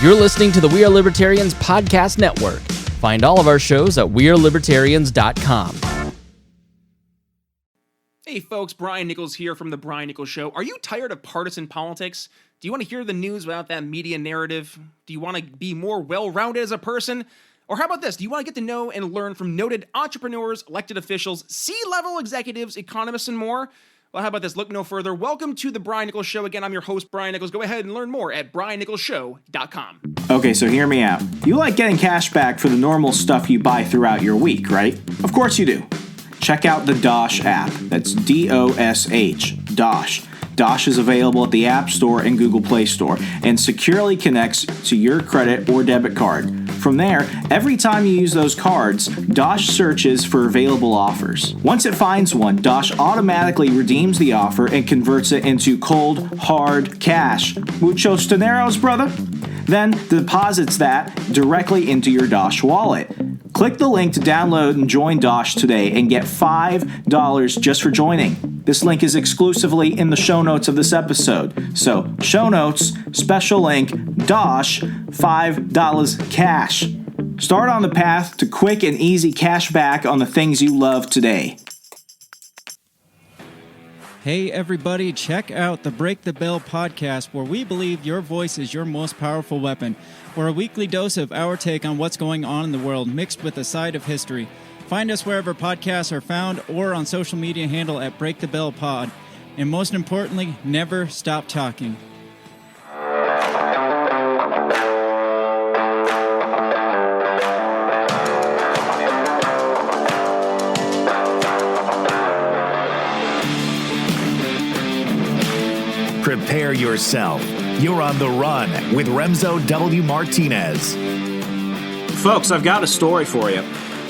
You're listening to the We Are Libertarians podcast network. Find all of our shows at wearelibertarians.com. Hey folks, Brian Nichols here from The Brian Nichols Show. Are you tired of partisan politics? Do you want to hear the news without that media narrative? Do you want to be more well-rounded as a person? Or how about this? Do you want to get to know and learn from noted entrepreneurs, elected officials, C-level executives, economists, and more? Well, how about this? Look no further. Welcome to The Brian Nichols Show. Again, I'm your host, Brian Nichols. Go ahead and learn more at briannicholsshow.com. Okay, so hear me out. You like getting cash back for the normal stuff you buy throughout your week, right? Of course you do. Check out the Dosh app. That's D-O-S-H, Dosh. Dosh is available at the App Store and Google Play Store and securely connects to your credit or debit card. From there, every time you use those cards, Dosh searches for available offers. Once it finds one, Dosh automatically redeems the offer and converts it into cold, hard cash. Muchos dineros, brother? Then deposits that directly into your Dosh wallet. Click the link to download and join Dosh today and get $5 just for joining. This link is exclusively in the show notes of this episode. So, show notes, special link, Dosh, $5 cash. Start on the path to quick and easy cash back on the things you love today. Hey everybody, check out the Break the Bell podcast, where we believe your voice is your most powerful weapon. We're a weekly dose of our take on what's going on in the world, mixed with a side of history. Find us wherever podcasts are found or on social media handle at Break the Bell Pod. And most importantly, never stop talking. Prepare yourself. You're on the run with Remso W. Martinez. Folks, I've got a story for you.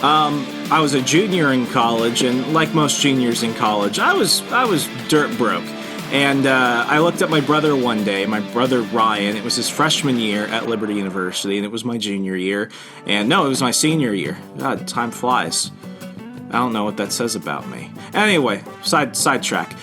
I was a junior in college, and like most juniors in college, I was dirt broke. And I looked at my brother one day, my brother Ryan. It was his freshman year at Liberty University, and it was my junior year. And no, it was my senior year. God, time flies. I don't know what that says about me. Anyway, sidetrack.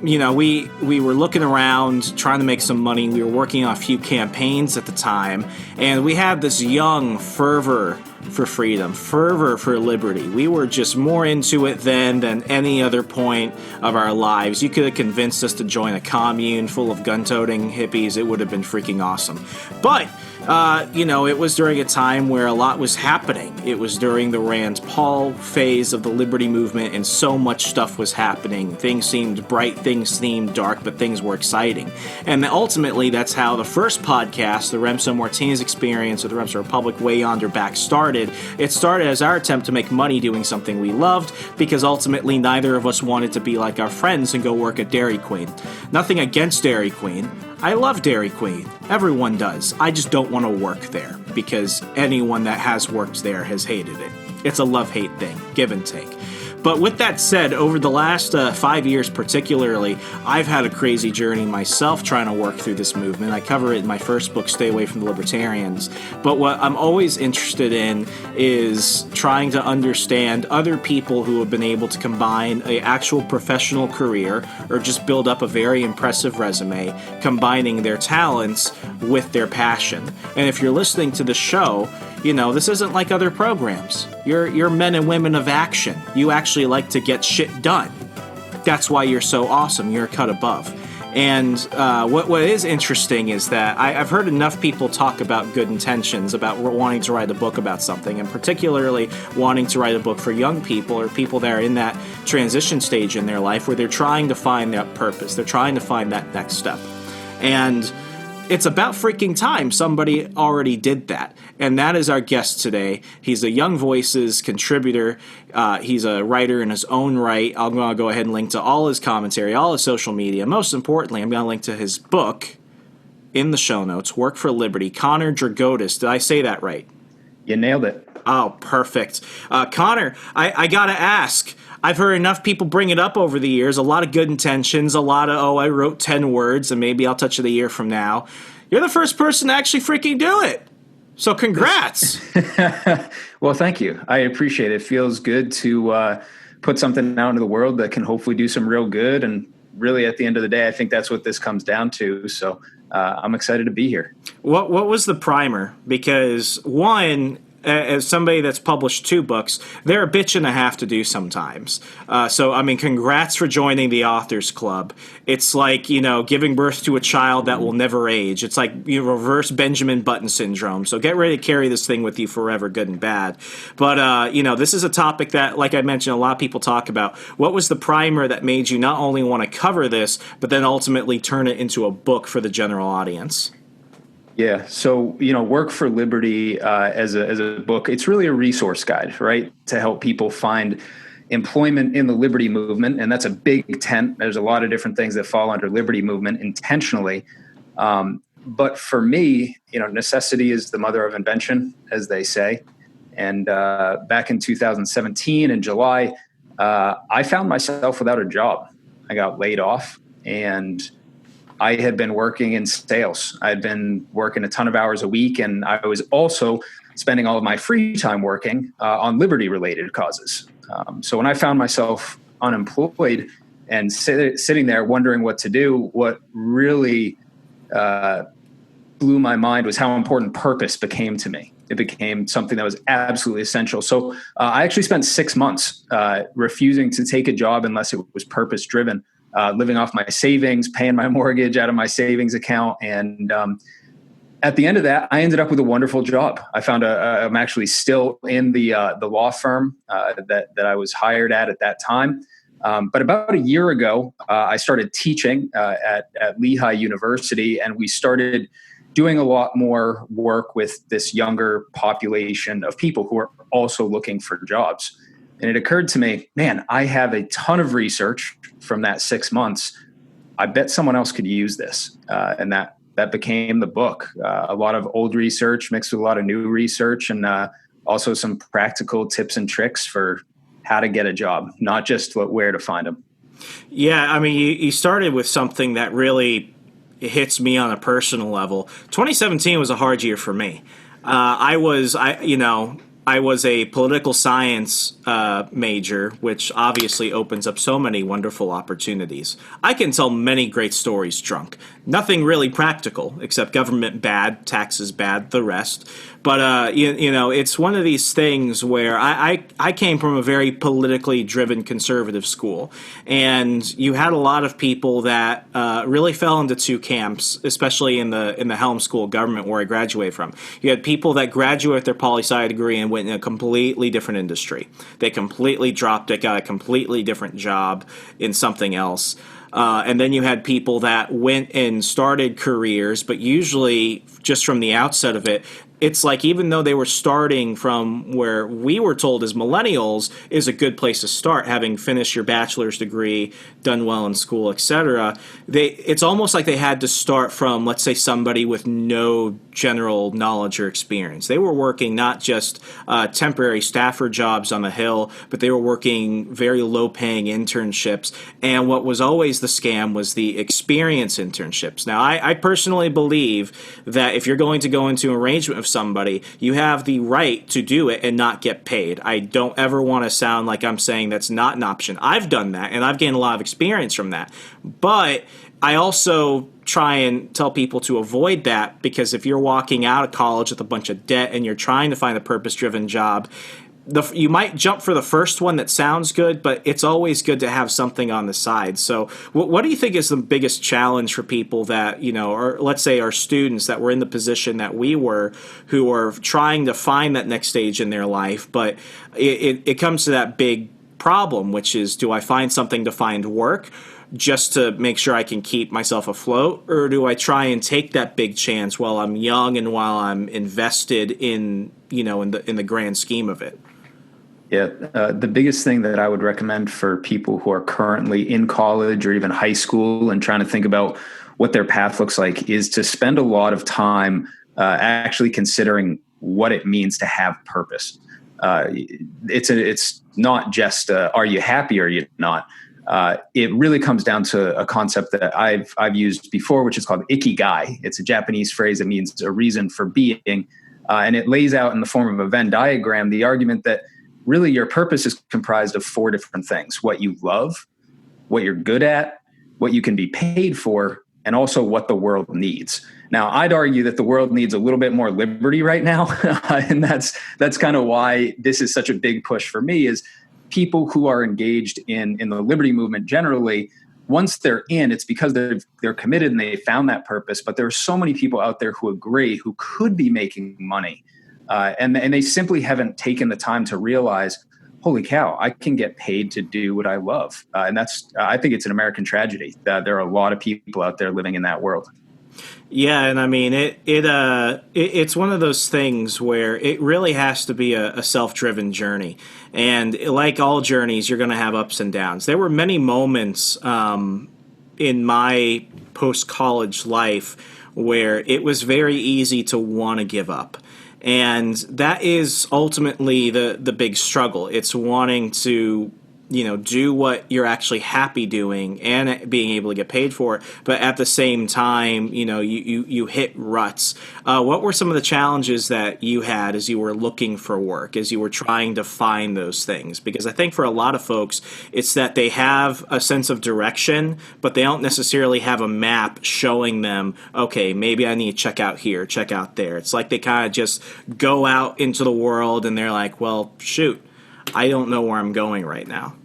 We were looking around, trying to make some money. We were working on a few campaigns at the time, and we had this young fervor for freedom, fervor for liberty. We were just more into it then than any other point of our lives. You could have convinced us to join a commune full of gun-toting hippies. It would have been freaking awesome. But it was during a time where a lot was happening. It was during the Rand Paul phase of the liberty movement, and so much stuff was happening. Things seemed bright, things seemed dark, but things were exciting. And ultimately, that's how the first podcast, the Remso Martinez Experience, or the Remso Republic Way Yonder Back started. It started as our attempt to make money doing something we loved, because ultimately neither of us wanted to be like our friends and go work at Dairy Queen. Nothing against Dairy Queen. I love Dairy Queen. Everyone does. I just don't want to work there, because anyone that has worked there has hated it. It's a love-hate thing, give and take. But with that said, over the last 5 years particularly, I've had a crazy journey myself trying to work through this movement. I cover it in my first book, Stay Away from the Libertarians. But what I'm always interested in is trying to understand other people who have been able to combine an actual professional career or just build up a very impressive resume, combining their talents with their passion. And if you're listening to the show, this isn't like other programs. You're men and women of action. You actually like to get shit done. That's why you're so awesome. You're a cut above. And what is interesting is that I've heard enough people talk about good intentions, about wanting to write a book about something, and particularly wanting to write a book for young people or people that are in that transition stage in their life where they're trying to find that purpose. They're trying to find that next step. And it's about freaking time somebody already did that. And that is our guest today. He's a Young Voices contributor. He's a writer in his own right. I'm going to go ahead and link to all his commentary, all his social media. Most importantly, I'm going to link to his book in the show notes, Work for Liberty. Connor Drigotas. Did I say that right? You nailed it. Oh, perfect. Connor, I got to ask. I've heard enough people bring it up over the years. A lot of good intentions, a lot of, I wrote 10 words and maybe I'll touch it a year from now. You're the first person to actually freaking do it. So congrats. Well, thank you. I appreciate it. It feels good to put something out into the world that can hopefully do some real good. And really, at the end of the day, I think that's what this comes down to. So I'm excited to be here. What was the primer? Because one, as somebody that's published 2 books, they're a bitch and a half to do sometimes. So, I mean, congrats for joining the Authors Club. It's like, giving birth to a child that will never age. It's like reverse Benjamin Button syndrome. So get ready to carry this thing with you forever, good and bad. But, this is a topic that, like I mentioned, a lot of people talk about. What was the primer that made you not only want to cover this, but then ultimately turn it into a book for the general audience? Yeah. So, Work for Liberty as a book, it's really a resource guide, right, to help people find employment in the liberty movement. And that's a big tent. There's a lot of different things that fall under liberty movement intentionally. But for me, necessity is the mother of invention, as they say. And back in 2017 in July, I found myself without a job. I got laid off, and I had been working in sales. I'd been working a ton of hours a week, and I was also spending all of my free time working on liberty-related causes. So when I found myself unemployed and sitting there wondering what to do, what really blew my mind was how important purpose became to me. It became something that was absolutely essential. So I actually spent 6 months refusing to take a job unless it was purpose-driven. Living off my savings, paying my mortgage out of my savings account. And at the end of that, I ended up with a wonderful job. I found I'm actually still in the law firm that I was hired at that time. But about a year ago, I started teaching at Lehigh University, and we started doing a lot more work with this younger population of people who are also looking for jobs. And it occurred to me, man, I have a ton of research from that 6 months. I bet someone else could use this. And that became the book. A lot of old research mixed with a lot of new research, and also some practical tips and tricks for how to get a job, not just where to find them. Yeah, I mean, you started with something that really hits me on a personal level. 2017 was a hard year for me. I was a political science major, which obviously opens up so many wonderful opportunities. I can tell many great stories drunk. Nothing really practical, except government bad, taxes bad, the rest. But, it's one of these things where I came from a very politically driven conservative school. And you had a lot of people that really fell into 2 camps, especially in the Helm School of Government where I graduated from. You had people that graduated with their poli-sci degree and went in a completely different industry. They completely dropped it, got a completely different job in something else. And then you had people that went and started careers, but usually just from the outset of it, it's like even though they were starting from where we were told as millennials is a good place to start, having finished your bachelor's degree, done well in school, etc., it's almost like they had to start from, let's say, somebody with no general knowledge or experience. They were working not just temporary staffer jobs on the Hill, but they were working very low-paying internships. And what was always the scam was the experience internships. Now, I personally believe that if you're going to go into an arrangement with somebody, you have the right to do it and not get paid. I don't ever want to sound like I'm saying that's not an option. I've done that, and I've gained a lot of experience from that. But I also try and tell people to avoid that, because if you're walking out of college with a bunch of debt and you're trying to find a purpose-driven job, you might jump for the first one that sounds good, but it's always good to have something on the side. So what do you think is the biggest challenge for people that, or let's say our students that were in the position that we were, who are trying to find that next stage in their life, but it comes to that big problem, which is, do I find something to find work just to make sure I can keep myself afloat, or do I try and take that big chance while I'm young and while I'm invested in the grand scheme of it? Yeah, the biggest thing that I would recommend for people who are currently in college or even high school and trying to think about what their path looks like is to spend a lot of time actually considering what it means to have purpose. It's not just are you happy or are you not. It really comes down to a concept that I've used before, which is called ikigai. It's a Japanese phrase that means a reason for being, and it lays out in the form of a Venn diagram the argument that really your purpose is comprised of 4 different things: what you love, what you're good at, what you can be paid for, and also what the world needs. Now, I'd argue that the world needs a little bit more liberty right now. And that's kind of why this is such a big push for me, is people who are engaged in the liberty movement generally, once they're in, it's because they're committed and they found that purpose. But there are so many people out there who agree, who could be making money. And they simply haven't taken the time to realize, holy cow, I can get paid to do what I love. And I think it's an American tragedy that there are a lot of people out there living in that world. Yeah, and I mean it's one of those things where it really has to be a self-driven journey, and like all journeys, you're going to have ups and downs. There were many moments in my post-college life where it was very easy to want to give up, and that is ultimately the big struggle. It's wanting to do what you're actually happy doing and being able to get paid for it. But at the same time, you hit ruts. What were some of the challenges that you had as you were looking for work, as you were trying to find those things? Because I think for a lot of folks, it's that they have a sense of direction, but they don't necessarily have a map showing them, okay, maybe I need to check out here, check out there. It's like they kind of just go out into the world and they're like, well, shoot, I don't know where I'm going right now.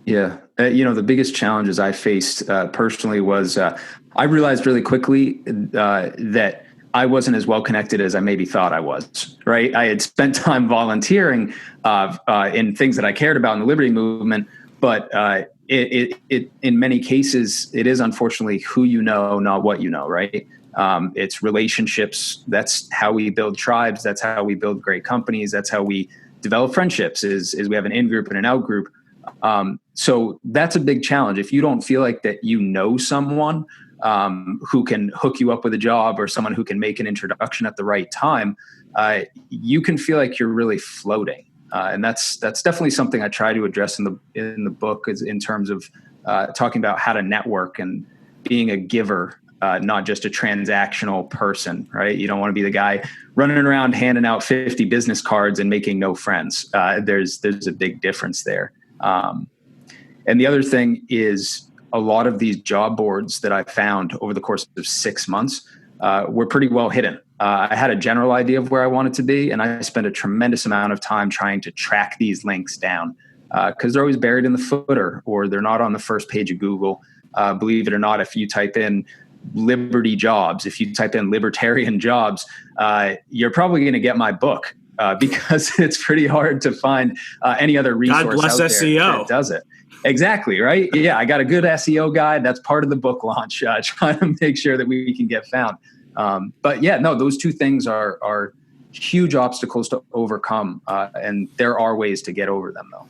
Yeah. The biggest challenges I faced personally was I realized really quickly that I wasn't as well connected as I maybe thought I was, right? I had spent time volunteering in things that I cared about in the liberty movement, but it in many cases, it is unfortunately who you know, not what you know, right? It's relationships. That's how we build tribes. That's how we build great companies. That's how we develop friendships is we have an in-group and an out-group. So that's a big challenge. If you don't feel like that you know someone who can hook you up with a job, or someone who can make an introduction at the right time, you can feel like you're really floating. And that's definitely something I try to address in the book, is in terms of talking about how to network and being a giver. Not just a transactional person, right? You don't want to be the guy running around handing out 50 business cards and making no friends. There's a big difference there. And the other thing is, a lot of these job boards that I found over the course of 6 months were pretty well hidden. I had a general idea of where I wanted to be, and I spent a tremendous amount of time trying to track these links down because they're always buried in the footer, or they're not on the first page of Google. Believe it or not, if you type in Liberty jobs, if you type in libertarian jobs, you're probably going to get my book because it's pretty hard to find any other resource God bless out there SEO. that does it. Exactly, right? Yeah, I got a good SEO guide. That's part of the book launch, trying to make sure that we can get found. But yeah, no, those two things are huge obstacles to overcome, and there are ways to get over them, though.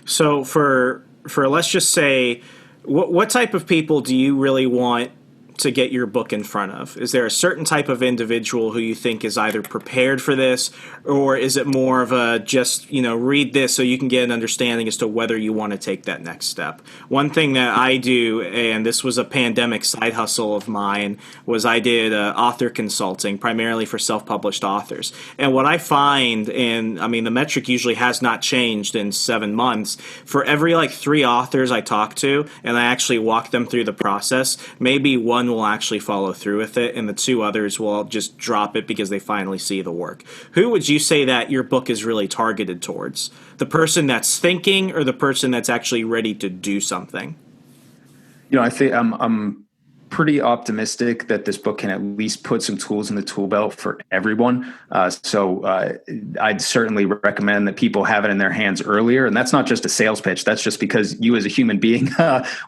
So for let's just say, what type of people do you really want to get your book in front of? Is there a certain type of individual who you think is either prepared for this, or is it more of a just, read this so you can get an understanding as to whether you want to take that next step? One thing that I do, and this was a pandemic side hustle of mine, was I did author consulting primarily for self-published authors. And what I find, and I mean, the metric usually has not changed in 7 months, for every 3 authors I talk to and I actually walk them through the process, maybe one will actually follow through with it, and the 2 others will just drop it because they finally see the work. Who would you say that your book is really targeted towards? The person that's thinking, or the person that's actually ready to do something? I think I'm pretty optimistic that this book can at least put some tools in the tool belt for everyone. So I'd certainly recommend that people have it in their hands earlier. And that's not just a sales pitch. That's just because you as a human being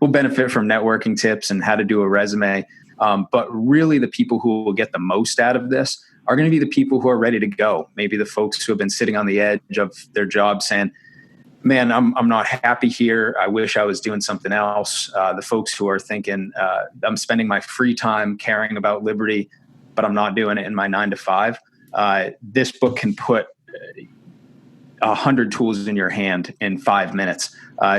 will benefit from networking tips and how to do a resume. But really the people who will get the most out of this are going to be the people who are ready to go. Maybe the folks who have been sitting on the edge of their job saying, man, I'm not happy here. I wish I was doing something else. The folks who are thinking, I'm spending my free time caring about liberty, but I'm not doing it in my 9 to 5. This book can put 100 tools in your hand in 5 minutes,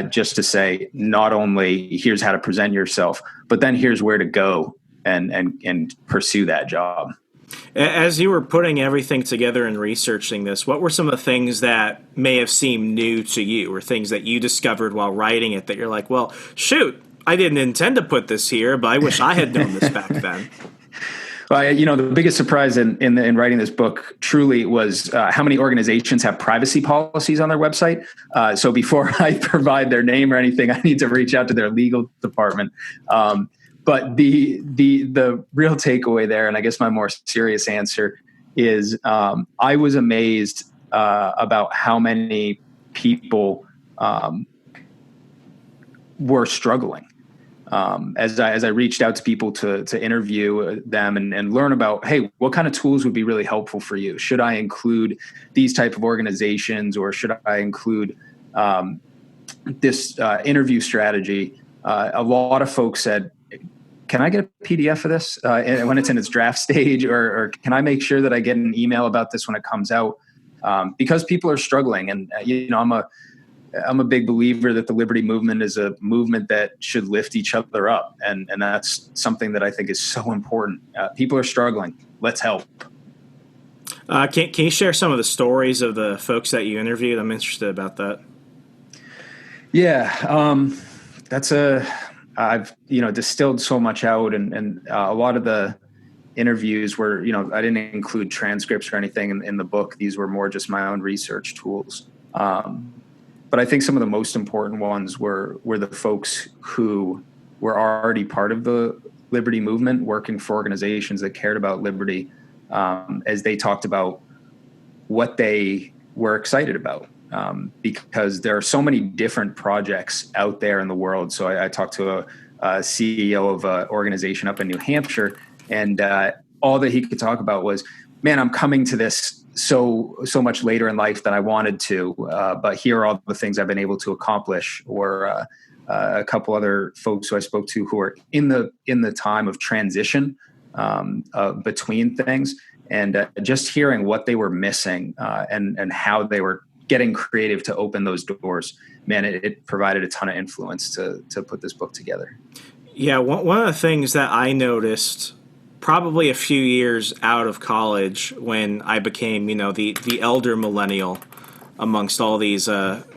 just to say, not only here's how to present yourself, but then here's where to go and pursue that job. As you were putting everything together and researching this, what were some of the things that may have seemed new to you, or things that you discovered while writing it that you're like, well, shoot, I didn't intend to put this here, but I wish I had known this back then. Well, the biggest surprise in writing this book truly was how many organizations have privacy policies on their website. So before I provide their name or anything, I need to reach out to their legal department. But the real takeaway there, and I guess my more serious answer is, I was amazed about how many people were struggling. As I reached out to people to interview them and learn about, hey, what kind of tools would be really helpful for you? Should I include these type of organizations, or should I include this interview strategy? A lot of folks said, can I get a PDF of this when it's in its draft stage, or can I make sure that I get an email about this when it comes out? Because people are struggling, and I'm a big believer that the liberty movement is a movement that should lift each other up. And that's something that I think is so important. People are struggling. Let's help. Can you share some of the stories of the folks that you interviewed? I'm interested about that. Yeah. I've distilled so much out, and a lot of the interviews were, I didn't include transcripts or anything in the book. These were more just my own research tools. But I think some of the most important ones were the folks who were already part of the liberty movement, working for organizations that cared about liberty, as they talked about what they were excited about. Because there are so many different projects out there in the world. So I talked to a CEO of an organization up in New Hampshire, and all that he could talk about was, man, I'm coming to this so much later in life than I wanted to, but here are all the things I've been able to accomplish. Or a couple other folks who I spoke to who are in the time of transition between things, and just hearing what they were missing and how they were getting creative to open those doors. Man, it provided a ton of influence to put this book together. Yeah, one of the things that I noticed probably a few years out of college, when I became, the elder millennial amongst all these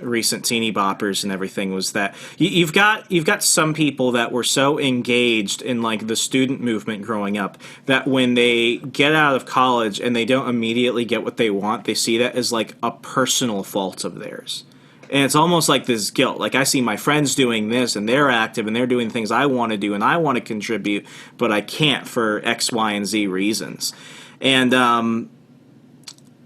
recent teeny boppers and everything, was that you've got some people that were so engaged in like the student movement growing up that when they get out of college and they don't immediately get what they want, they see that as like a personal fault of theirs. And it's almost like this guilt. Like, I see my friends doing this, and they're active, and they're doing things I want to do, and I want to contribute, but I can't for X, Y, and Z reasons. And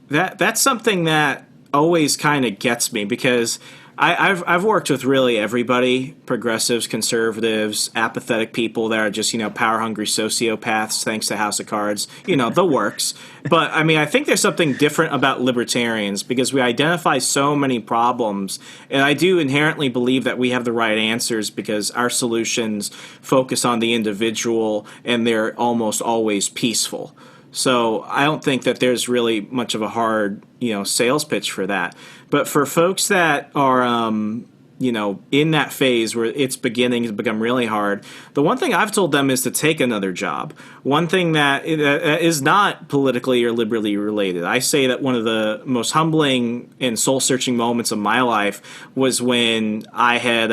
that's something that always kind of gets me, because I've worked with really everybody: progressives, conservatives, apathetic people that are just, power hungry sociopaths, thanks to House of Cards, the works. But I mean, I think there's something different about libertarians, because we identify so many problems, and I do inherently believe that we have the right answers, because our solutions focus on the individual, and they're almost always peaceful. So I don't think that there's really much of a hard, sales pitch for that. But for folks that are, in that phase where it's beginning to become really hard, the one thing I've told them is to take another job. One thing that is not politically or liberally related. I say that one of the most humbling and soul-searching moments of my life was when I had,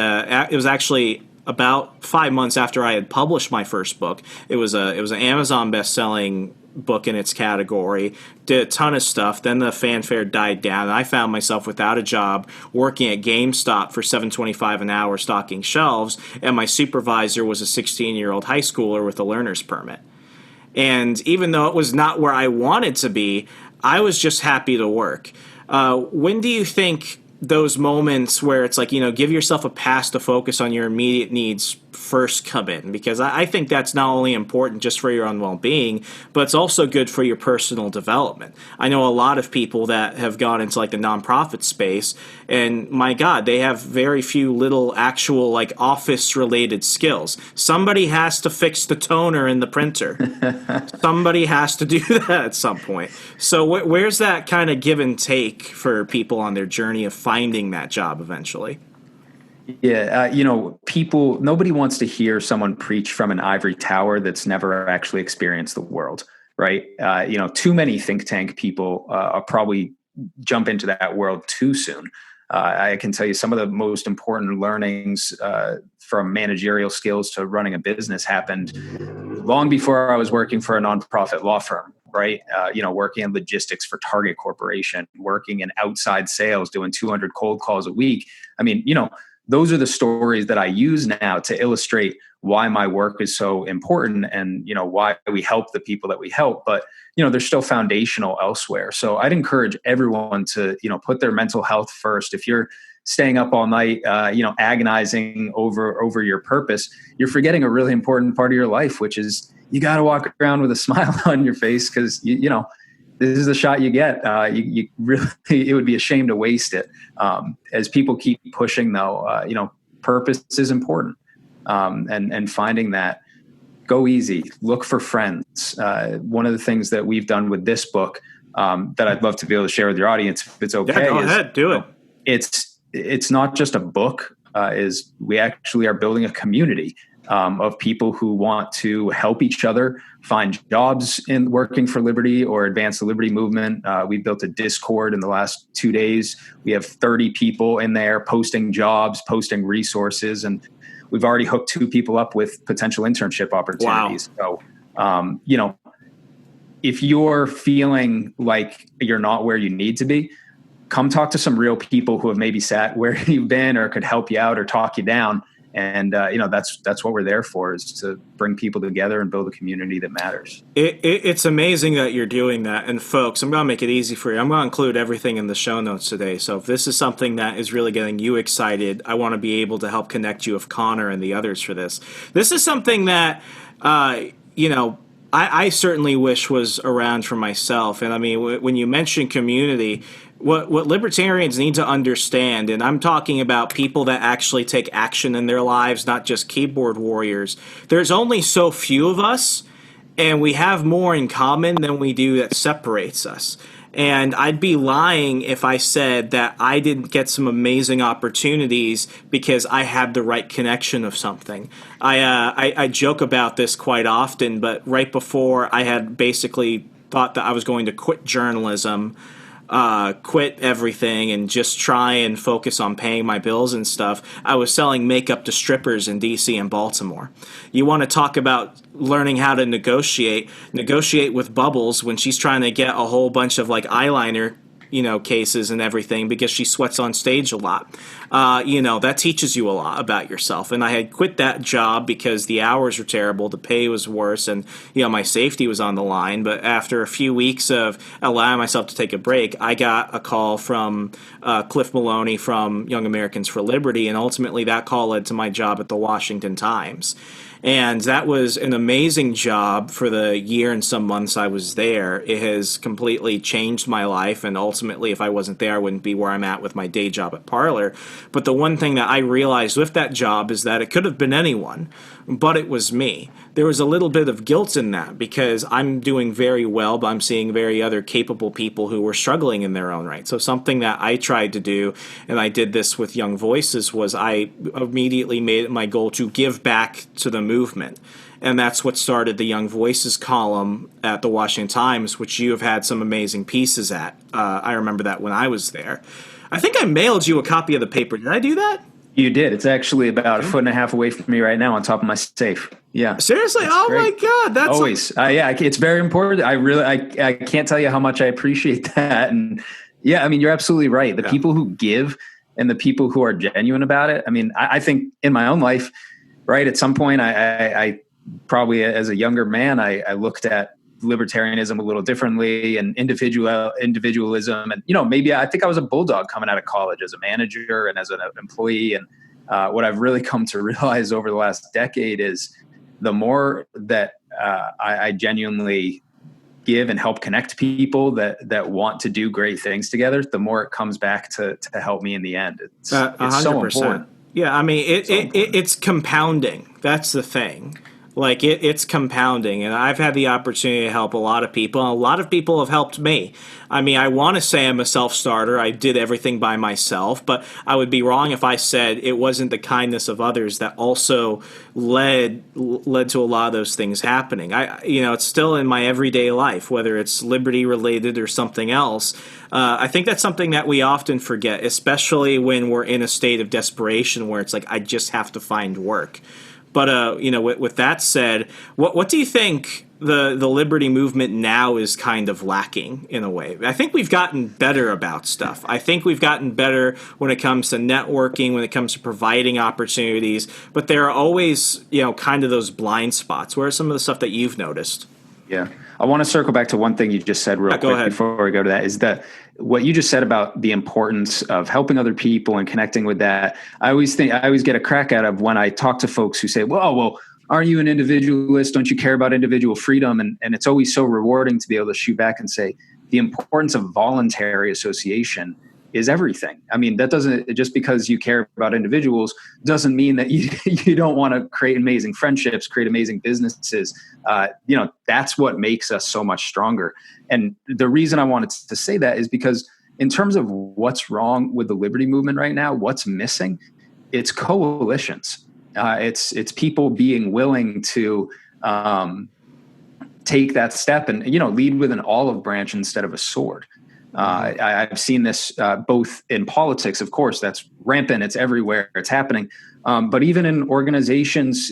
it was actually about 5 months after I had published my first book. It was an Amazon best-selling book in its category, did a ton of stuff. Then the fanfare died down, and I found myself without a job, working at GameStop for $7.25 an hour stocking shelves, and my supervisor was a 16-year-old high schooler with a learner's permit. And even though it was not where I wanted to be, I was just happy to work. When do you think those moments where it's like, give yourself a pass to focus on your immediate needs first come in? Because I think that's not only important just for your own well-being, but it's also good for your personal development. I know a lot of people that have gone into like the nonprofit space, and my God, they have very few little actual like office-related skills. Somebody has to fix the toner in the printer. Somebody has to do that at some point. So where's that kind of give and take for people on their journey of finding that job eventually? Yeah, nobody wants to hear someone preach from an ivory tower that's never actually experienced the world, right? Too many think tank people probably jump into that world too soon. I can tell you some of the most important learnings from managerial skills to running a business happened long before I was working for a nonprofit law firm, right? Working in logistics for Target Corporation, working in outside sales, doing 200 cold calls a week. I mean, those are the stories that I use now to illustrate why my work is so important and, why we help the people that we help. But, they're still foundational elsewhere. So I'd encourage everyone to, put their mental health first. If you're staying up all night, agonizing over your purpose, you're forgetting a really important part of your life, which is you got to walk around with a smile on your face because, this is the shot you get. You really, it would be a shame to waste it. As people keep pushing, though, purpose is important, and finding that. Go easy. Look for friends. One of the things that we've done with this book that I'd love to be able to share with your audience, if it's okay. Yeah, go ahead, do it. It's not just a book. Is we actually are building a community of people who want to help each other find jobs in working for liberty or advance the liberty movement. We built a Discord in the last 2 days. We have 30 people in there posting jobs, posting resources, and we've already hooked 2 people up with potential internship opportunities. Wow. So, if you're feeling like you're not where you need to be, come talk to some real people who have maybe sat where you've been or could help you out or talk you down. And, that's what we're there for, is to bring people together and build a community that matters. It's amazing that you're doing that. And folks, I'm going to make it easy for you. I'm going to include everything in the show notes today. So if this is something that is really getting you excited, I want to be able to help connect you with Connor and the others for this. This is something that, I certainly wish was around for myself. And I mean, when you mention community, what libertarians need to understand, and I'm talking about people that actually take action in their lives, not just keyboard warriors, there's only so few of us, and we have more in common than we do that separates us. And I'd be lying if I said that I didn't get some amazing opportunities because I had the right connection of something. I joke about this quite often, but right before I had basically thought that I was going to quit journalism, quit everything and just try and focus on paying my bills and stuff, I was selling makeup to strippers in D.C. and Baltimore. You want to talk about learning how to negotiate with Bubbles when she's trying to get a whole bunch of eyeliner cases and everything because she sweats on stage a lot. That teaches you a lot about yourself. And I had quit that job because the hours were terrible, the pay was worse, and my safety was on the line. But after a few weeks of allowing myself to take a break, I got a call from Cliff Maloney from Young Americans for Liberty, and ultimately that call led to my job at the Washington Times. And that was an amazing job for the year and some months I was there. It has completely changed my life, and ultimately, if I wasn't there, I wouldn't be where I'm at with my day job at Parler. But the one thing that I realized with that job is that it could have been anyone, but it was me. There was a little bit of guilt in that because I'm doing very well, but I'm seeing very other capable people who were struggling in their own right. So something that I tried to do, and I did this with Young Voices, was I immediately made it my goal to give back to the movement. And that's what started the Young Voices column at the Washington Times, which you have had some amazing pieces at. I remember that when I was there. I think I mailed you a copy of the paper. Did I do that? You did. It's actually about a foot and a half away from me right now on top of my safe. Yeah. Seriously? That's oh great. My God. That's always. It's very important. I can't tell you how much I appreciate that. And yeah, I mean, you're absolutely right. The people who give and the people who are genuine about it. I mean, I think in my own life, right, at some point, I probably as a younger man, I looked at libertarianism a little differently and individualism. And, maybe I think I was a bulldog coming out of college as a manager and as an employee. And what I've really come to realize over the last decade is the more that I genuinely give and help connect people that want to do great things together, the more it comes back to help me in the end. It's so important. Yeah, I mean, it's compounding. That's the thing. Like it's compounding, and I've had the opportunity to help a lot of people, and a lot of people have helped me. I mean, I want to say I'm a self-starter. I did everything by myself, but I would be wrong if I said it wasn't the kindness of others that also led to a lot of those things happening. It's still in my everyday life, whether it's liberty related or something else. I think that's something that we often forget, especially when we're in a state of desperation where it's like, I just have to find work. But with that said, what do you think the liberty movement now is kind of lacking in a way? I think we've gotten better about stuff. I think we've gotten better when it comes to networking, when it comes to providing opportunities. But there are always, kind of those blind spots. Where are some of the stuff that you've noticed? Yeah. I want to circle back to one thing you just said real quick before we go to that, is that what you just said about the importance of helping other people and connecting with that. I always get a crack out of when I talk to folks who say, well, aren't you an individualist? Don't you care about individual freedom? And it's always so rewarding to be able to shoot back and say the importance of voluntary association is everything. I mean, that doesn't, just because you care about individuals doesn't mean that you don't want to create amazing friendships, create amazing businesses. That's what makes us so much stronger. And the reason I wanted to say that is because in terms of what's wrong with the liberty movement right now, what's missing, it's coalitions. It's people being willing to take that step and, lead with an olive branch instead of a sword. I've seen this both in politics, of course, that's rampant. It's everywhere. It's happening. But even in organizations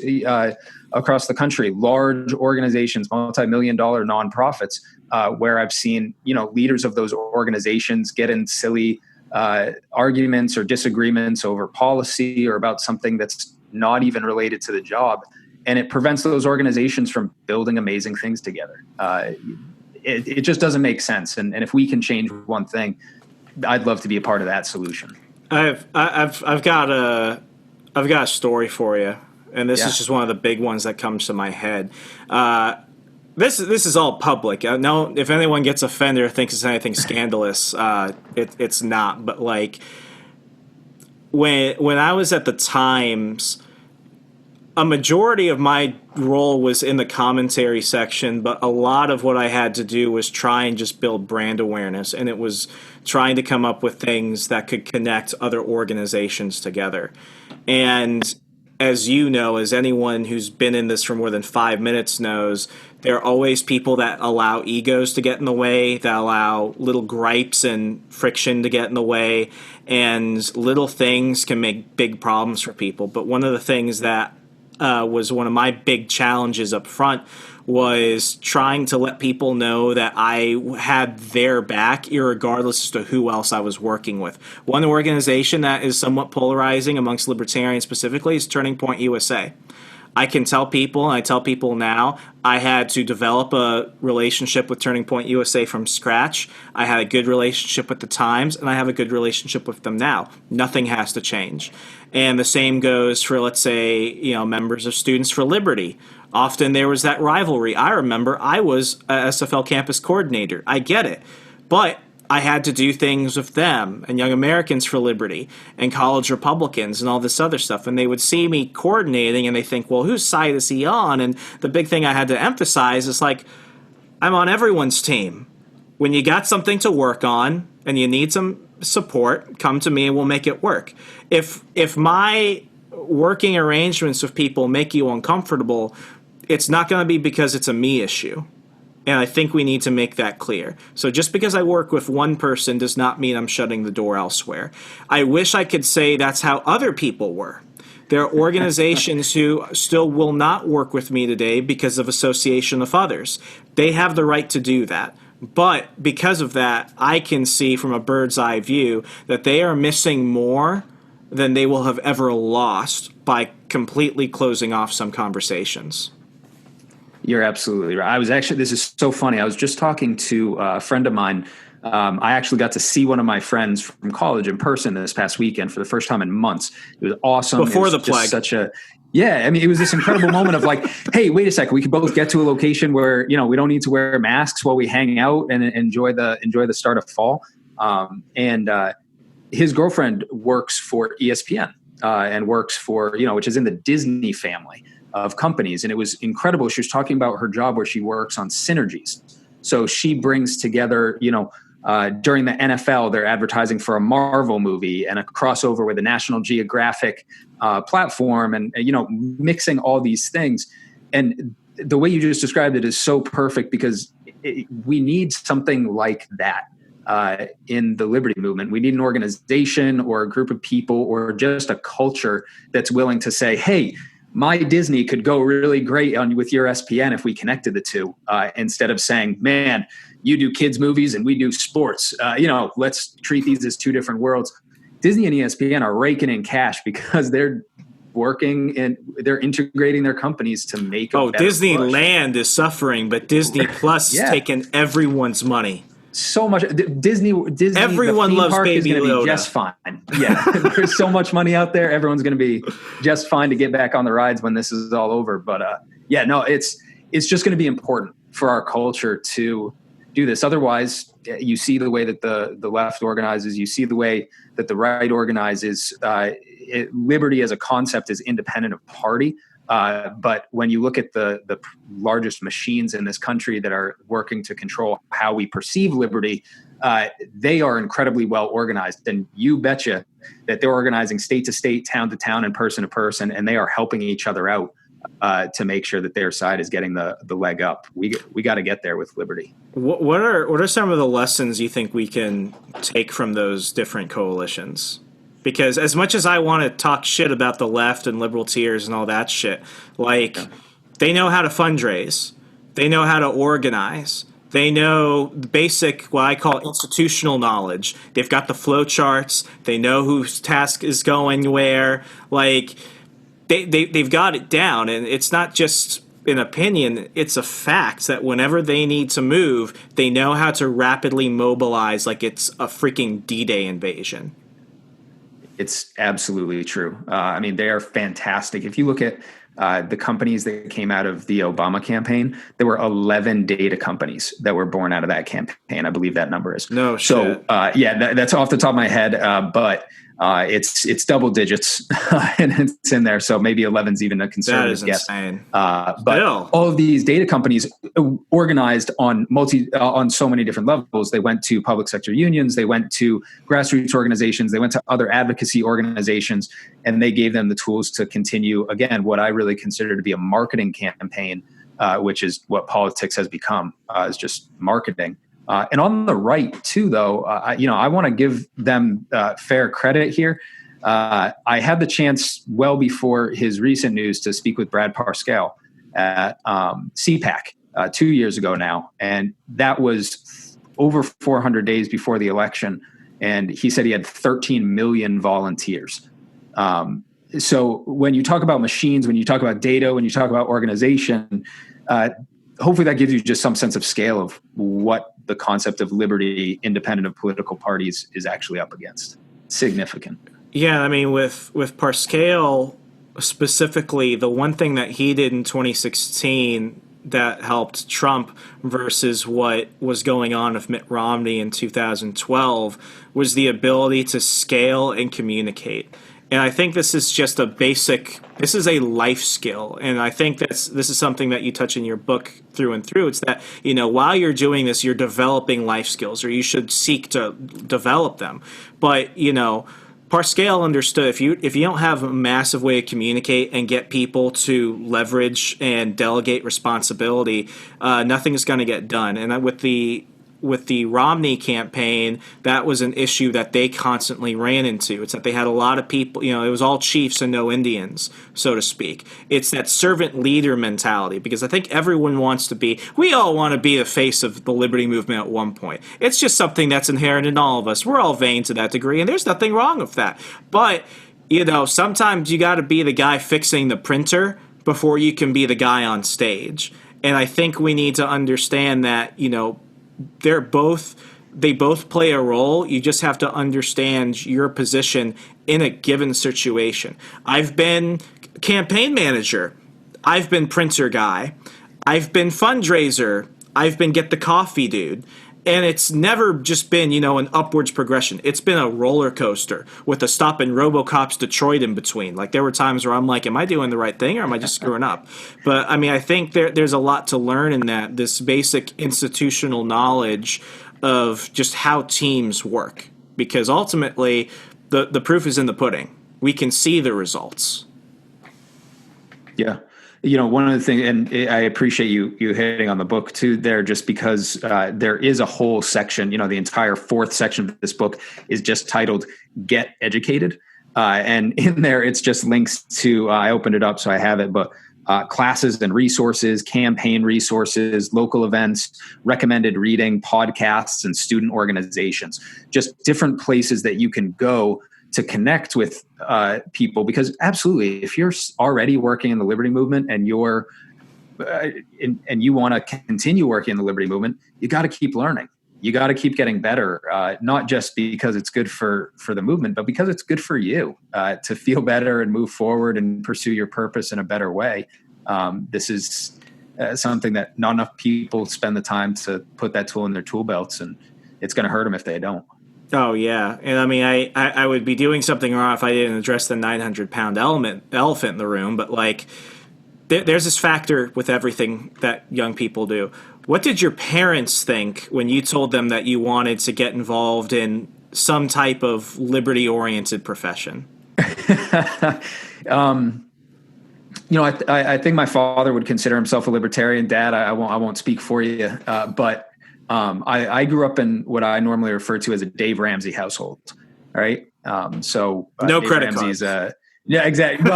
across the country, large organizations, multi-million-dollar nonprofits, where I've seen, leaders of those organizations get in silly arguments or disagreements over policy or about something that's not even related to the job. And it prevents those organizations from building amazing things together. It just doesn't make sense. And if we can change one thing, I'd love to be a part of that solution. I've got a story for you, and this is just one of the big ones that comes to my head. This is all public. No, if anyone gets offended or thinks it's anything scandalous, it's not. But like when I was at the Times, a majority of my role was in the commentary section, but a lot of what I had to do was try and just build brand awareness, and it was trying to come up with things that could connect other organizations together. And as you know, as anyone who's been in this for more than 5 minutes knows, there are always people that allow egos to get in the way, that allow little gripes and friction to get in the way, and little things can make big problems for people. But one of the things that was one of my big challenges up front was trying to let people know that I had their back, irregardless as to who else I was working with. One organization that is somewhat polarizing amongst libertarians specifically is Turning Point USA. I can tell people, and I tell people now, I had to develop a relationship with Turning Point USA from scratch. I had a good relationship with the Times, and I have a good relationship with them now. Nothing has to change. And the same goes for, let's say, members of Students for Liberty. Often there was that rivalry. I remember I was a SFL campus coordinator. I get it. But I had to do things with them and Young Americans for Liberty and College Republicans and all this other stuff. And they would see me coordinating and they think, well, whose side is he on? And the big thing I had to emphasize is like, I'm on everyone's team. When you got something to work on and you need some support, come to me and we'll make it work. If my working arrangements with people make you uncomfortable, it's not going to be because it's a me issue. And I think we need to make that clear. So just because I work with one person does not mean I'm shutting the door elsewhere. I wish I could say that's how other people were. There are organizations who still will not work with me today because of association of others. They have the right to do that. But because of that, I can see from a bird's eye view that they are missing more than they will have ever lost by completely closing off some conversations. You're absolutely right. This is so funny. I was just talking to a friend of mine. I actually got to see one of my friends from college in person this past weekend for the first time in months. It was awesome. Before the plague. It was this incredible moment of like, hey, wait a second. We could both get to a location where, we don't need to wear masks while we hang out and enjoy the start of fall. His girlfriend works for ESPN and works for, which is in the Disney family. of companies. And it was incredible. She was talking about her job where she works on synergies. So she brings together, during the NFL, they're advertising for a Marvel movie and a crossover with a National Geographic platform and, mixing all these things. And the way you just described it is so perfect because we need something like that in the liberty movement. We need an organization or a group of people or just a culture that's willing to say, hey, my Disney could go really great with your SPN if we connected the two, instead of saying, man, you do kids movies and we do sports. Let's treat these as two different worlds. Disney and ESPN are raking in cash because they're working and they're integrating their companies to make a better Disneyland is suffering, but Disney Plus is taking everyone's money. So much Disney. Everyone loves Baby Yoda. Be just fine. Yeah, there's so much money out there. Everyone's going to be just fine to get back on the rides when this is all over. But it's just going to be important for our culture to do this. Otherwise, you see the way that the left organizes. You see the way that the right organizes. Liberty as a concept is independent of party. But when you look at the largest machines in this country that are working to control how we perceive liberty, they are incredibly well organized. And you betcha that they're organizing state to state, town to town, and person to person, and they are helping each other out to make sure that their side is getting the leg up. We got to get there with liberty. What are some of the lessons you think we can take from those different coalitions? Because as much as I want to talk shit about the left and liberal tiers and all that shit, they know how to fundraise. They know how to organize. They know the basic, what I call institutional knowledge. They've got the flow charts. They know whose task is going where. They've got it down. And it's not just an opinion. It's a fact that whenever they need to move, they know how to rapidly mobilize like it's a freaking D-Day invasion. It's absolutely true. They are fantastic. If you look at the companies that came out of the Obama campaign, there were 11 data companies that were born out of that campaign. I believe that number is. No shit. So, that's off the top of my head, but it's double digits and it's in there. So maybe 11 is even a conservative guess. Insane. But all of these data companies organized on so many different levels. They went to public sector unions, they went to grassroots organizations, they went to other advocacy organizations, and they gave them the tools to continue, again, what I really consider to be a marketing campaign, which is what politics has become, is just marketing. And on the right too, though, I want to give them fair credit here. I had the chance well before his recent news to speak with Brad Parscale at CPAC 2 years ago now. And that was over 400 days before the election. And he said he had 13 million volunteers. So when you talk about machines, when you talk about data, when you talk about organization, hopefully that gives you just some sense of scale of what the concept of liberty, independent of political parties, is actually up against. Significant. Yeah, with Parscale specifically, the one thing that he did in 2016 that helped Trump versus what was going on with Mitt Romney in 2012 was the ability to scale and communicate. And I think this is just this is a life skill. And I think this is something that you touch in your book through and through. It's that, while you're doing this, you're developing life skills, or you should seek to develop them. But, Parscale understood if you don't have a massive way to communicate and get people to leverage and delegate responsibility, nothing is going to get done. And with the Romney campaign, that was an issue that they constantly ran into. It's that they had a lot of people, it was all chiefs and no Indians, so to speak. It's that servant leader mentality, because I think everyone we all want to be the face of the liberty movement at one point. It's just something that's inherent in all of us. We're all vain to that degree, and there's nothing wrong with that. But, sometimes you got to be the guy fixing the printer before you can be the guy on stage. And I think we need to understand that, they both play a role. You just have to understand your position in a given situation. I've been campaign manager. I've been printer guy. I've been fundraiser. I've been get the coffee dude. And it's never just been, an upwards progression. It's been a roller coaster with a stop in RoboCop's Detroit in between. Like, there were times where I'm like, am I doing the right thing or am I just screwing up? But, I mean, I think there's a lot to learn in that, this basic institutional knowledge of just how teams work. Because ultimately, the proof is in the pudding. We can see the results. Yeah. One of the things, and I appreciate you hitting on the book too there, just because there is a whole section, the entire fourth section of this book is just titled Get Educated. And in there, it's just links to, I opened it up so I have it, but classes and resources, campaign resources, local events, recommended reading, podcasts, and student organizations, just different places that you can go to connect with people, because absolutely, if you're already working in the liberty movement and you're and you want to continue working in the liberty movement, you got to keep learning. You got to keep getting better, not just because it's good for the movement, but because it's good for you to feel better and move forward and pursue your purpose in a better way. This is something that not enough people spend the time to put that tool in their tool belts, and it's going to hurt them if they don't. Oh, yeah. And I mean, I would be doing something wrong if I didn't address the 900-pound elephant in the room. But, like, there's this factor with everything that young people do. What did your parents think when you told them that you wanted to get involved in some type of liberty-oriented profession? I think my father would consider himself a libertarian. Dad, I won't speak for you, but I grew up in what I normally refer to as a Dave Ramsey household. All right. So no Dave credit Ramsey's, cards. Yeah, exactly.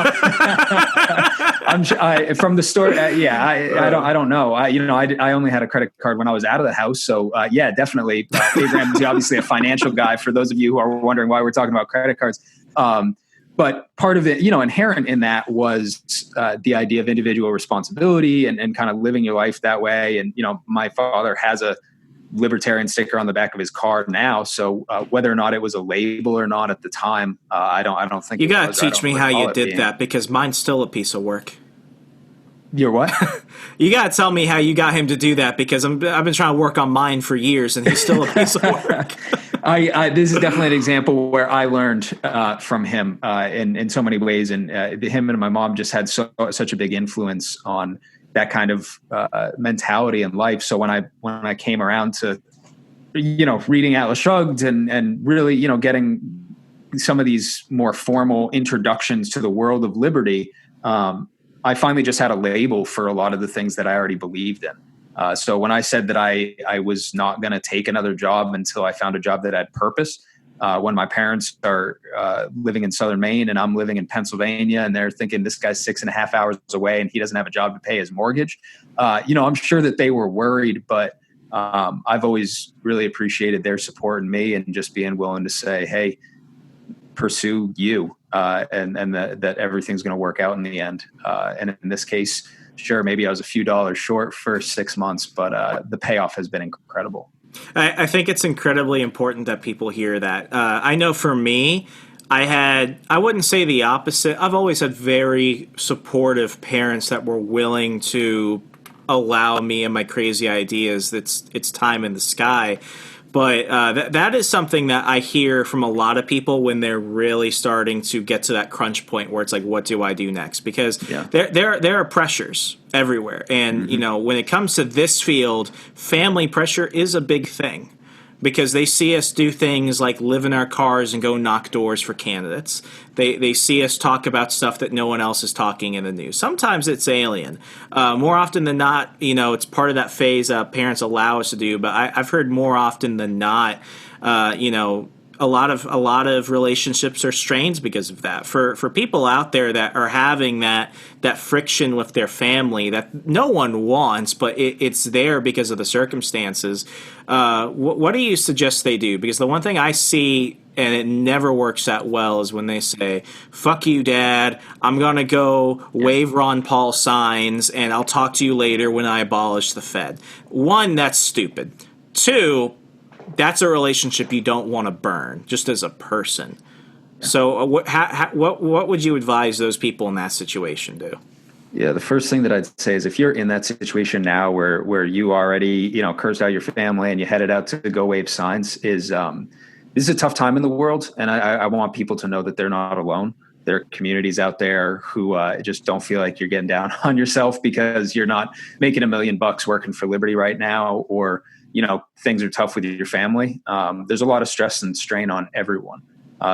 I'm from the story. I don't know. I only had a credit card when I was out of the house. So yeah, definitely. Dave Ramsey, obviously a financial guy, for those of you who are wondering why we're talking about credit cards. But part of it, inherent in that was the idea of individual responsibility and kind of living your life that way. And, my father has a libertarian sticker on the back of his car now. So whether or not it was a label or not at the time, I don't think you got to teach me how you did that, because mine's still a piece of work. You're what? You got to tell me how you got him to do that, because I've been trying to work on mine for years and he's still a piece of work. This is definitely an example where I learned from him in so many ways. And him and my mom just had such a big influence on that kind of mentality in life. So when I came around to, reading Atlas Shrugged and really, getting some of these more formal introductions to the world of liberty, I finally just had a label for a lot of the things that I already believed in. So when I said that I was not going to take another job until I found a job that had purpose, when my parents are living in Southern Maine and I'm living in Pennsylvania, and they're thinking this guy's 6.5 hours away and he doesn't have a job to pay his mortgage, I'm sure that they were worried, but I've always really appreciated their support in me and just being willing to say, hey, pursue you, and that everything's going to work out in the end. And in this case, sure, maybe I was a few dollars short for 6 months, but the payoff has been incredible. I think it's incredibly important that people hear that. I know for me, I wouldn't say the opposite. I've always had very supportive parents that were willing to allow me and my crazy ideas. It's time in the sky. But that is something that I hear from a lot of people when they're really starting to get to that crunch point where it's like, what do I do next? Because there are pressures everywhere. And, when it comes to this field, family pressure is a big thing. Because they see us do things like live in our cars and go knock doors for candidates. They see us talk about stuff that no one else is talking in the news. Sometimes it's alien. More often than not, it's part of that phase that parents allow us to do. But I've heard more often than not, a lot of relationships are strained because of that. For people out there that are having that friction with their family that no one wants, but it's there because of the circumstances. What do you suggest they do? Because the one thing I see, and it never works that well, is when they say, fuck you, Dad, I'm going to go wave Ron Paul signs, and I'll talk to you later when I abolish the Fed. One, that's stupid. Two, that's a relationship you don't want to burn, just as a person. Yeah. So what would you advise those people in that situation do? Yeah, the first thing that I'd say is if you're in that situation now where you already, cursed out your family and you headed out to go wave signs, this is a tough time in the world. And I want people to know that they're not alone. There are communities out there who just don't feel like you're getting down on yourself because you're not making $1 million working for Liberty right now, or, things are tough with your family. There's a lot of stress and strain on everyone.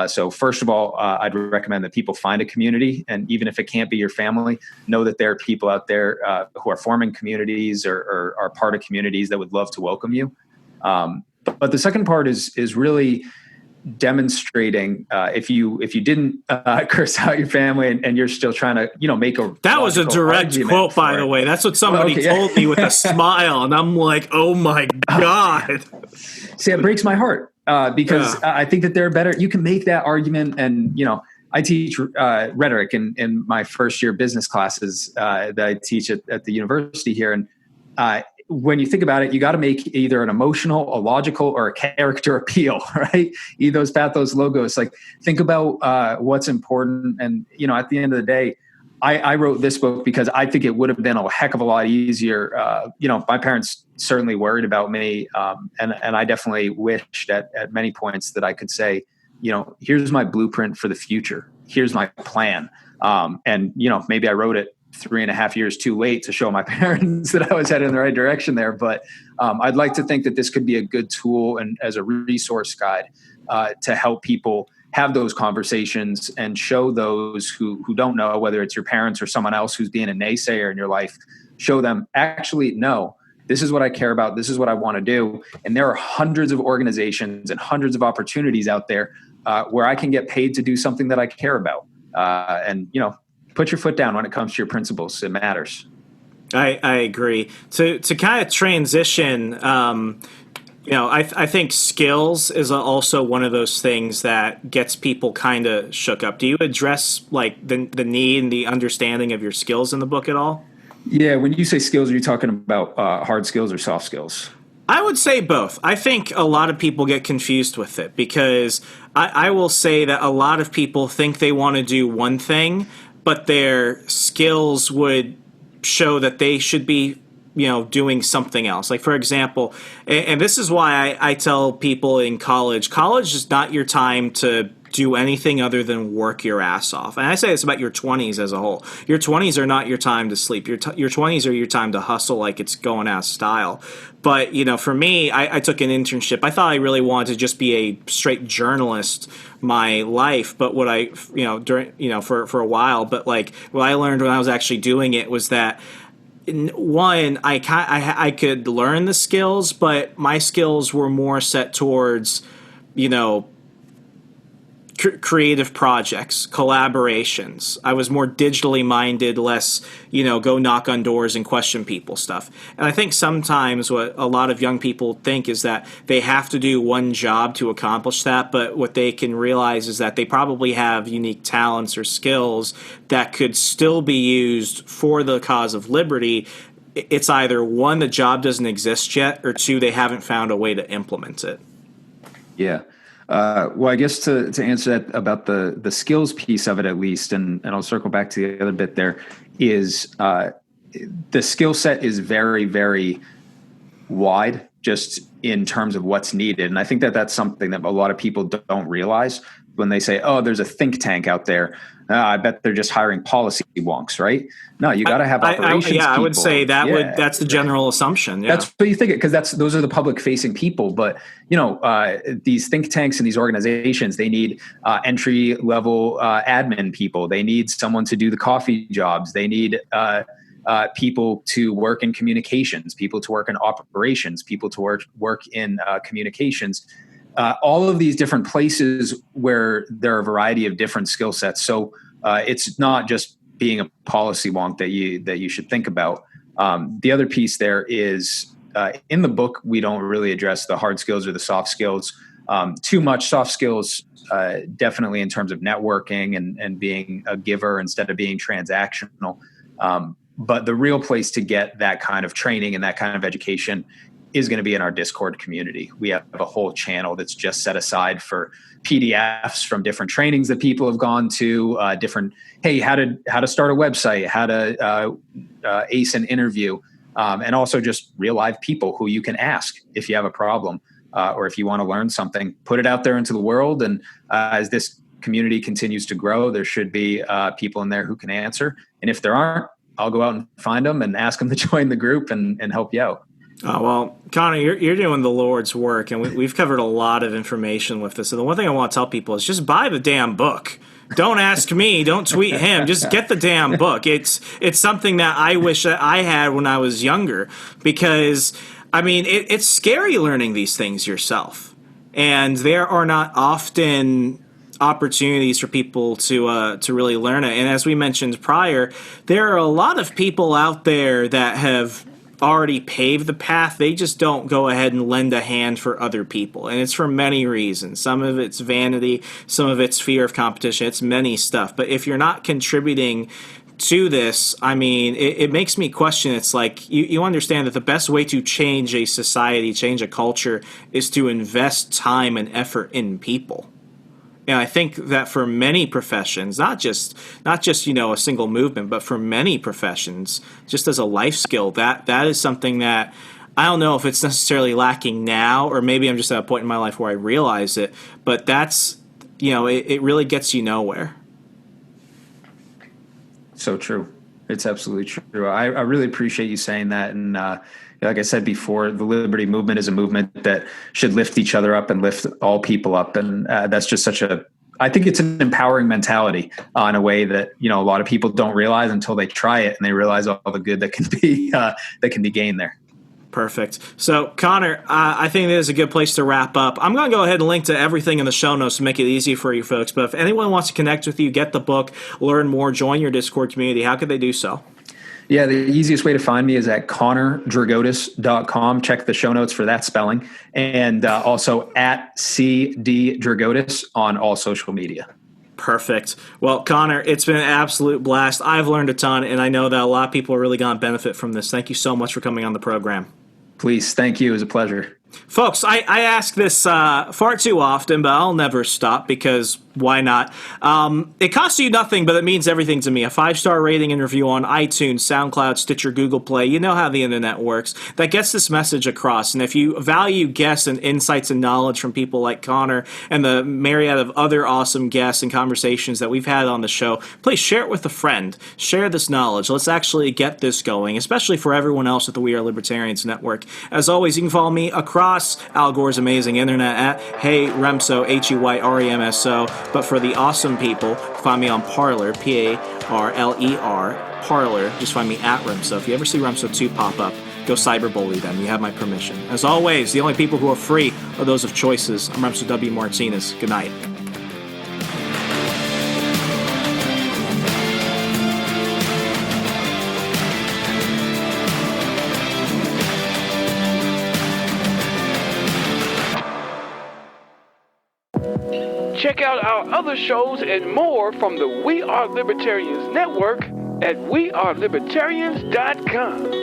So first of all, I'd recommend that people find a community, and even if it can't be your family, know that there are people out there who are forming communities or are part of communities that would love to welcome you. But the second part is really demonstrating if you didn't curse out your family and you're still trying to make a that was a direct quote, by the way. That's what somebody told me with a smile, and I'm like, oh my god. See, it breaks my heart. Because I think that they're better. You can make that argument. And, I teach rhetoric in my first year business classes that I teach at the university here. And when you think about it, you got to make either an emotional, a logical, or a character appeal, right? Ethos, pathos, logos. Like, think about what's important. And, at the end of the day, I wrote this book because I think it would have been a heck of a lot easier. My parents certainly worried about me. And I definitely wished at many points that I could say, here's my blueprint for the future. Here's my plan. And maybe I wrote it 3.5 years too late to show my parents that I was headed in the right direction there. But I'd like to think that this could be a good tool and as a resource guide to help people have those conversations and show those who don't know, whether it's your parents or someone else who's being a naysayer in your life, show them, actually, no, this is what I care about. This is what I want to do. And there are hundreds of organizations and hundreds of opportunities out there where I can get paid to do something that I care about. And put your foot down when it comes to your principles. It matters. I agree. To kind of transition, I think skills is also one of those things that gets people kind of shook up. Do you address like the need and the understanding of your skills in the book at all? Yeah. When you say skills, are you talking about hard skills or soft skills? I would say both. I think a lot of people get confused with it because I will say that a lot of people think they want to do one thing, but their skills would show that they should be doing something else. Like, for example, and this is why I tell people in college is not your time to do anything other than work your ass off. And I say this about your 20s as a whole. Your 20s are not your time to sleep. Your 20s are your time to hustle like it's going out of style. But, for me, I took an internship. I thought I really wanted to just be a straight journalist my life. But what I, for a while, but like what I learned when I was actually doing it was that one, I could learn the skills, but my skills were more set towards, creative projects, collaborations. I was more digitally minded, less, go knock on doors and question people stuff. And I think sometimes what a lot of young people think is that they have to do one job to accomplish that, but what they can realize is that they probably have unique talents or skills that could still be used for the cause of liberty. It's either one, the job doesn't exist yet, or two, they haven't found a way to implement it. Yeah. Well, I guess to answer that about the skills piece of it, at least, and I'll circle back to the other bit there, is the skill set is very, very wide just in terms of what's needed. And I think that that's something that a lot of people don't realize when they say, oh, there's a think tank out there. I bet they're just hiring policy wonks, right? No, you got to have operations people. I would say that's the general assumption. Yeah. That's what you think, because those are the public facing people. But these think tanks and these organizations, they need entry level admin people. They need someone to do the coffee jobs. They need people to work in communications, people to work in operations, people to work in communications. All of these different places where there are a variety of different skill sets. So it's not just being a policy wonk that you should think about. The other piece there is in the book, we don't really address the hard skills or the soft skills too much. Soft skills, definitely in terms of networking and being a giver instead of being transactional. But the real place to get that kind of training and that kind of education is going to be in our Discord community. We have a whole channel that's just set aside for PDFs from different trainings that people have gone to, hey, how to start a website, how to ace an interview, and also just real live people who you can ask if you have a problem or if you want to learn something. Put it out there into the world, and as this community continues to grow, there should be people in there who can answer. And if there aren't, I'll go out and find them and ask them to join the group and help you out. Oh, well, Connor, you're doing the Lord's work, and we've covered a lot of information with this. And the one thing I want to tell people is just buy the damn book. Don't ask me. Don't tweet him. Just get the damn book. It's something that I wish that I had when I was younger, because, I mean, it's scary learning these things yourself. And there are not often opportunities for people to really learn it. And as we mentioned prior, there are a lot of people out there that have already paved the path. They just don't go ahead and lend a hand for other people. And it's for many reasons. Some of it's vanity, some of it's fear of competition. It's many stuff. But if you're not contributing to this, I mean, it makes me question. It's like you understand that the best way to change a society, change a culture, is to invest time and effort in people. And I think that for many professions, not just a single movement, but for many professions, just as a life skill, that is something that I don't know if it's necessarily lacking now, or maybe I'm just at a point in my life where I realize it. But that's, it really gets you nowhere. So true. It's absolutely true. I really appreciate you saying that. And like I said before, the Liberty movement is a movement that should lift each other up and lift all people up. And that's just I think it's an empowering mentality in a way that, a lot of people don't realize until they try it and they realize all the good that can be gained there. Perfect. So, Connor, I think this is a good place to wrap up. I'm going to go ahead and link to everything in the show notes to make it easy for you folks. But if anyone wants to connect with you, get the book, learn more, join your Discord community, how could they do so? Yeah, the easiest way to find me is at ConnorDrigotas.com. Check the show notes for that spelling. And also at CDDrigotas on all social media. Perfect. Well, Connor, it's been an absolute blast. I've learned a ton, and I know that a lot of people are really going to benefit from this. Thank you so much for coming on the program. Please. Thank you. It was a pleasure. Folks, I ask this far too often, but I'll never stop because why not? It costs you nothing, but it means everything to me. A 5-star rating and review on iTunes, SoundCloud, Stitcher, Google Play. You know how the internet works. That gets this message across. And if you value guests and insights and knowledge from people like Connor and the myriad of other awesome guests and conversations that we've had on the show, please share it with a friend. Share this knowledge. Let's actually get this going, especially for everyone else at the We Are Libertarians Network. As always, you can follow me across Al Gore's amazing internet at Hey Remso, HEYREMSO. But for the awesome people, find me on Parler, PARLER, Parler. Just find me at Remso. If you ever see Remso 2 pop up, go cyberbully them. You have my permission. As always, the only people who are free are those of choices. I'm Remso W. Martinez. Good night. Check out our other shows and more from the We Are Libertarians Network at wearelibertarians.com.